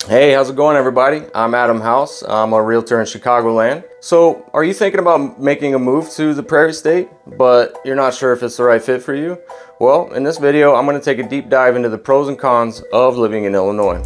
Hey, how's it going, everybody? I'm Adam House. I'm a realtor in Chicagoland. So, are you thinking about making a move to the Prairie State, but you're not sure if it's the right fit for you? Well, in this video, I'm going to take a deep dive into the pros and cons of living in Illinois.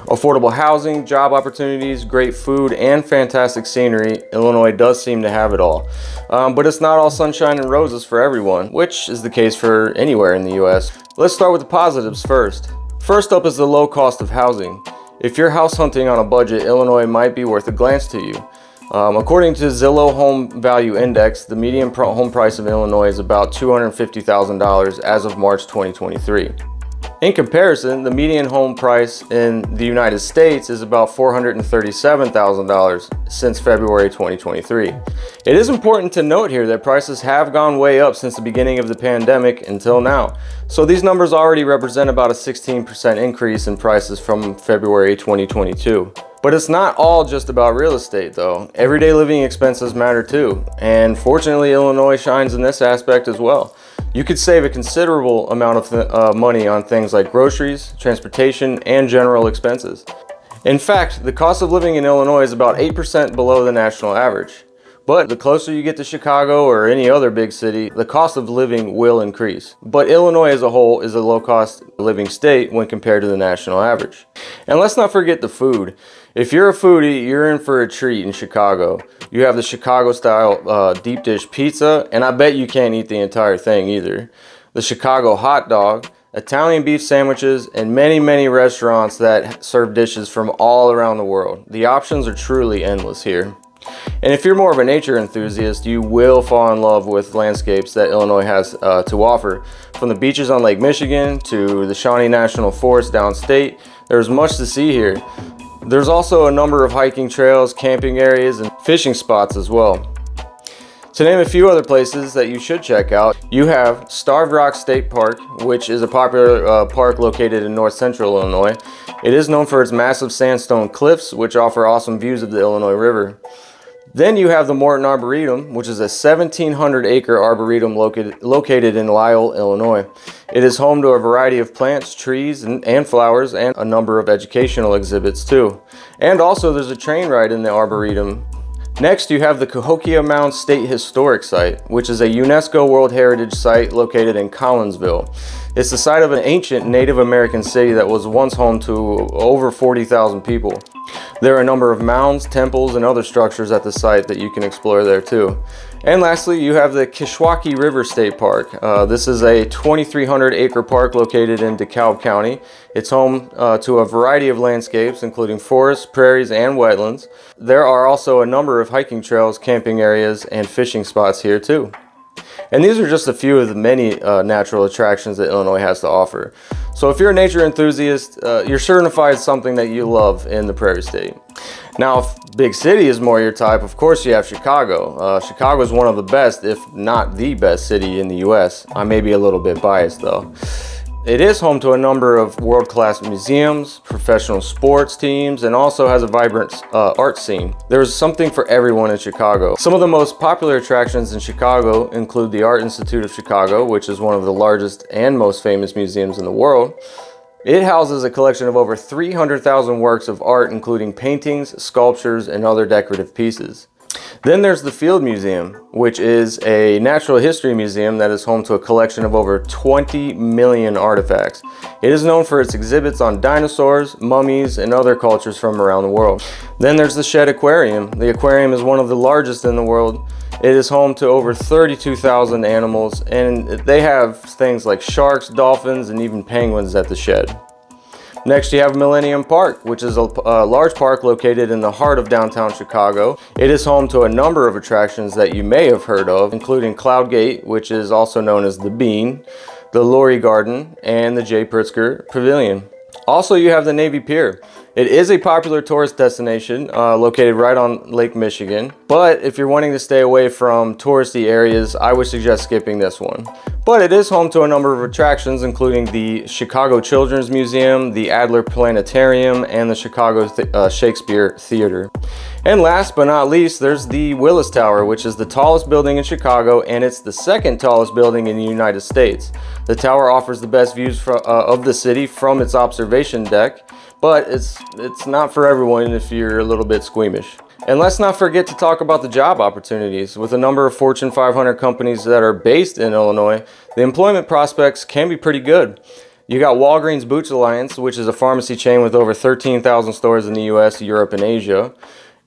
Affordable housing, job opportunities, great food, and fantastic scenery. Illinois does seem to have it all. But it's not all sunshine and roses for everyone, which is the case for anywhere in the US. Let's start with the positives first. First up is the low cost of housing. If you're house hunting on a budget, Illinois might be worth a glance to you. According to Zillow Home Value Index, the median home price of Illinois is about $250,000 as of March 2023. In comparison, the median home price in the United States is about $437,000 since February 2023. It is important to note here that prices have gone way up since the beginning of the pandemic until now. So these numbers already represent about a 16% increase in prices from February 2022. But it's not all just about real estate though. Everyday living expenses matter too. And fortunately, Illinois shines in this aspect as well. You could save a considerable amount of money on things like groceries, transportation, and general expenses. In fact, the cost of living in Illinois is about 8% below the national average. But the closer you get to Chicago or any other big city, the cost of living will increase. But Illinois as a whole is a low-cost living state when compared to the national average. And let's not forget the food. If you're a foodie, you're in for a treat in Chicago. You have the Chicago-style deep dish pizza, and I bet you can't eat the entire thing either. The Chicago hot dog, Italian beef sandwiches, and many restaurants that serve dishes from all around the world. The options are truly endless here. And if you're more of a nature enthusiast, you will fall in love with landscapes that Illinois has to offer. From the beaches on Lake Michigan to the Shawnee National Forest downstate, there's much to see here. There's also a number of hiking trails, camping areas, and fishing spots as well. To name a few other places that you should check out, you have Starved Rock State Park, which is a popular park located in north central Illinois. It is known for its massive sandstone cliffs, which offer awesome views of the Illinois River. Then you have the Morton Arboretum, which is a 1,700-acre arboretum located in Lisle, Illinois. It is home to a variety of plants, trees, and flowers, and a number of educational exhibits too. And also there's a train ride in the arboretum. Next, you have the Cahokia Mound State Historic Site, which is a UNESCO World Heritage Site located in Collinsville. It's the site of an ancient Native American city that was once home to over 40,000 people. There are a number of mounds, temples, and other structures at the site that you can explore there too. And lastly, you have the Kishwaukee River State Park. This is a 2,300-acre park located in DeKalb County. It's home to a variety of landscapes, including forests, prairies, and wetlands. There are also a number of hiking trails, camping areas, and fishing spots here too. And these are just a few of the many natural attractions that Illinois has to offer. So if you're a nature enthusiast, you're sure to find something that you love in the Prairie State. Now, if big city is more your type, of course you have Chicago. Chicago is one of the best, if not the best city in the US. I may be a little bit biased though. It is home to a number of world-class museums, professional sports teams, and also has a vibrant art scene. There's something for everyone in Chicago. Some of the most popular attractions in Chicago include the Art Institute of Chicago, which is one of the largest and most famous museums in the world. It houses a collection of over 300,000 works of art, including paintings, sculptures, and other decorative pieces. Then there's the Field Museum, which is a natural history museum that is home to a collection of over 20 million artifacts. It is known for its exhibits on dinosaurs, mummies, and other cultures from around the world. Then there's the Shedd Aquarium. The aquarium is one of the largest in the world. It is home to over 32,000 animals, and they have things like sharks, dolphins, and even penguins at the shed. Next, you have Millennium Park, which is a large park located in the heart of downtown Chicago. It is home to a number of attractions that you may have heard of, including Cloud Gate, which is also known as the Bean, the Lorry Garden, and the J. Pritzker Pavilion. Also, you have the Navy Pier. It is a popular tourist destination located right on Lake Michigan, but if you're wanting to stay away from touristy areas, I would suggest skipping this one. But it is home to a number of attractions, including the Chicago Children's Museum, the Adler Planetarium, and the Chicago Shakespeare Theater. And last but not least, there's the Willis Tower, which is the tallest building in Chicago, and it's the second tallest building in the United States. The tower offers the best views of the city from its observation deck, but it's not for everyone if you're a little bit squeamish. And let's not forget to talk about the job opportunities. With a number of Fortune 500 companies that are based in Illinois, the employment prospects can be pretty good. You got Walgreens Boots Alliance, which is a pharmacy chain with over 13,000 stores in the US, Europe, and Asia.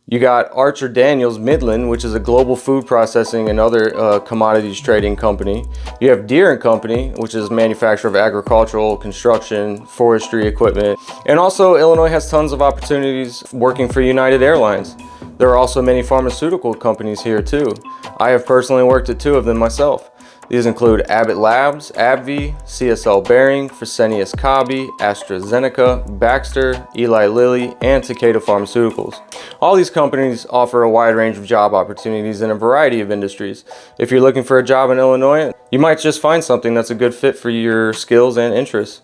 You got Archer Daniels Midland, which is a global food processing and other commodities trading company. You have Deere & Company, which is a manufacturer of agricultural, construction, forestry equipment. And also, Illinois has tons of opportunities working for United Airlines. There are also many pharmaceutical companies here too. I have personally worked at 2 of them myself. These include Abbott Labs, AbbVie, CSL Behring, Fresenius Kabi, AstraZeneca, Baxter, Eli Lilly, and Takeda Pharmaceuticals. All these companies offer a wide range of job opportunities in a variety of industries. If you're looking for a job in Illinois, you might just find something that's a good fit for your skills and interests.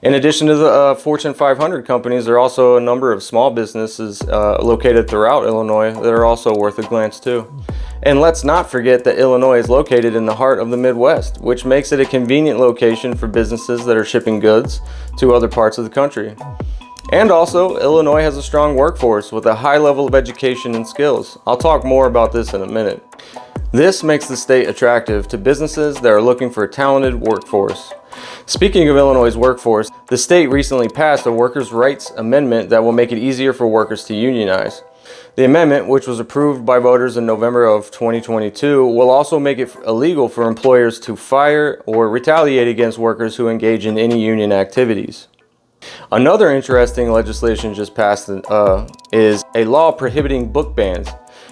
In addition to the Fortune 500 companies, there are also a number of small businesses located throughout Illinois that are also worth a glance too. And let's not forget that Illinois is located in the heart of the Midwest, which makes it a convenient location for businesses that are shipping goods to other parts of the country. And also, Illinois has a strong workforce with a high level of education and skills. I'll talk more about this in a minute. This makes the state attractive to businesses that are looking for a talented workforce. Speaking of Illinois' workforce, the state recently passed a workers' rights amendment that will make it easier for workers to unionize. The amendment, which was approved by voters in November of 2022, will also make it illegal for employers to fire or retaliate against workers who engage in any union activities. Another interesting legislation just passed is a law prohibiting book bans.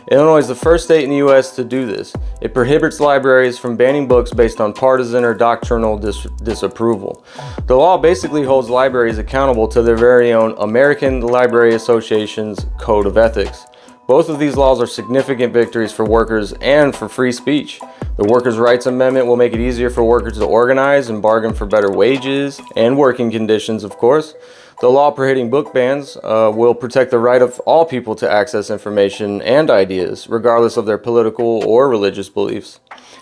Illinois is the first state in the U.S. to do this. It prohibits libraries from banning books based on partisan or doctrinal disapproval. The law basically holds libraries accountable to their very own American Library Association's Code of Ethics. Both of these laws are significant victories for workers and for free speech. The Workers' Rights Amendment will make it easier for workers to organize and bargain for better wages and working conditions, of course. The law prohibiting book bans will protect the right of all people to access information and ideas, regardless of their political or religious beliefs.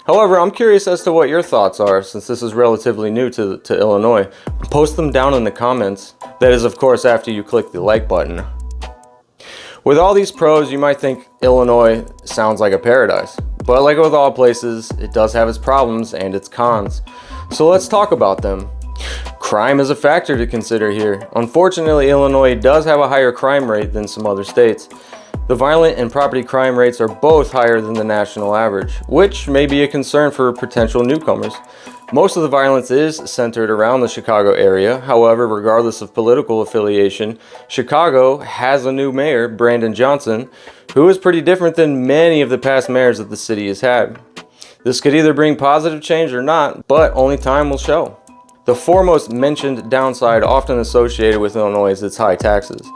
However, I'm curious as to what your thoughts are, since this is relatively new to Illinois. Post them down in the comments. That is, of course, after you click the like button. With all these pros, you might think Illinois sounds like a paradise. But like with all places, it does have its problems and its cons. So let's talk about them. Crime is a factor to consider here. Unfortunately, Illinois does have a higher crime rate than some other states. The violent and property crime rates are both higher than the national average, which may be a concern for potential newcomers. Most of the violence is centered around the Chicago area. However, regardless of political affiliation, Chicago has a new mayor, Brandon Johnson, who is pretty different than many of the past mayors that the city has had. This could either bring positive change or not, but only time will show. The foremost mentioned downside often associated with Illinois is its high taxes.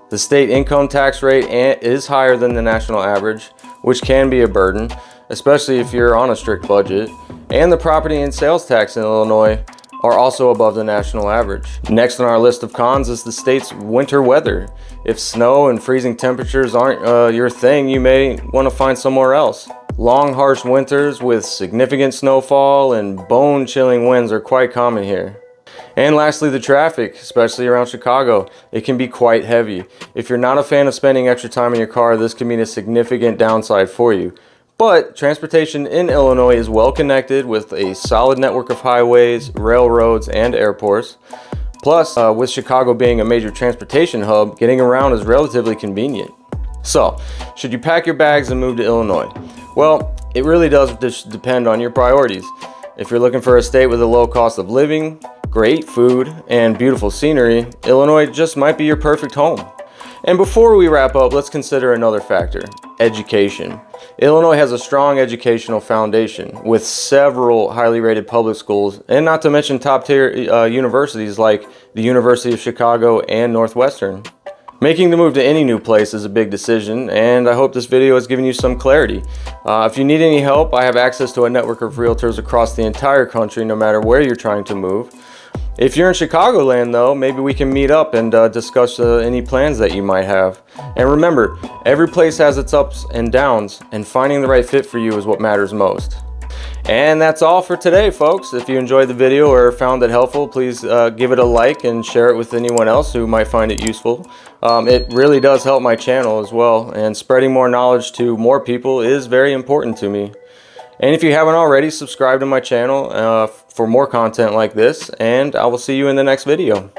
The state income tax rate is higher than the national average, which can be a burden, especially if you're on a strict budget. And the property and sales tax in Illinois are also above the national average. Next on our list of cons is the state's winter weather. If snow and freezing temperatures aren't your thing, you may want to find somewhere else. Long, harsh winters with significant snowfall and bone-chilling winds are quite common here. And lastly, the traffic, especially around Chicago. It can be quite heavy. If you're not a fan of spending extra time in your car, this can mean a significant downside for you. But transportation in Illinois is well connected with a solid network of highways, railroads, and airports. Plus, with Chicago being a major transportation hub, getting around is relatively convenient. So, should you pack your bags and move to Illinois? Well, it really does depend on your priorities. If you're looking for a state with a low cost of living, great food, and beautiful scenery, Illinois just might be your perfect home. And before we wrap up, let's consider another factor: education. Illinois has a strong educational foundation with several highly rated public schools, and not to mention top tier universities like the University of Chicago and Northwestern. Making the move to any new place is a big decision, and I hope this video has given you some clarity. If you need any help, I have access to a network of realtors across the entire country, no matter where you're trying to move. If you're in Chicagoland though, maybe we can meet up and discuss any plans that you might have. And remember, every place has its ups and downs, and finding the right fit for you is what matters most. And that's all for today, folks. If you enjoyed the video or found it helpful, please give it a like and share it with anyone else who might find it useful. It really does help my channel as well, and spreading more knowledge to more people is very important to me. And if you haven't already, subscribe to my channel for more content like this, and I will see you in the next video.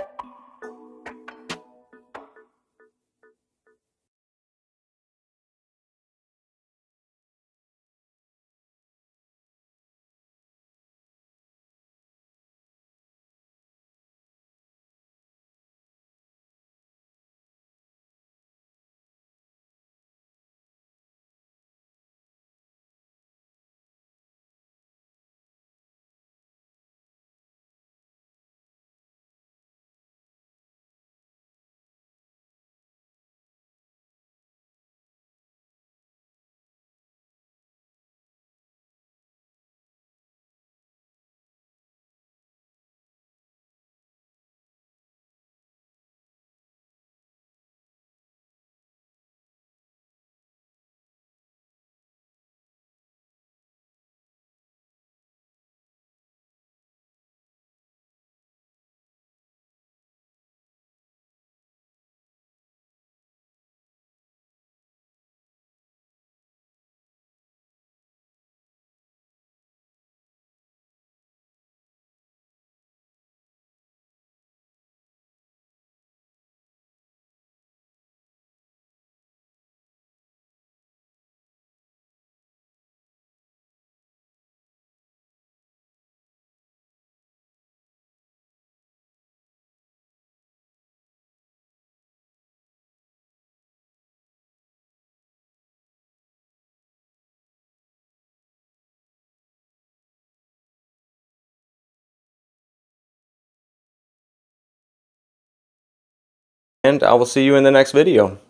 And I will see you in the next video.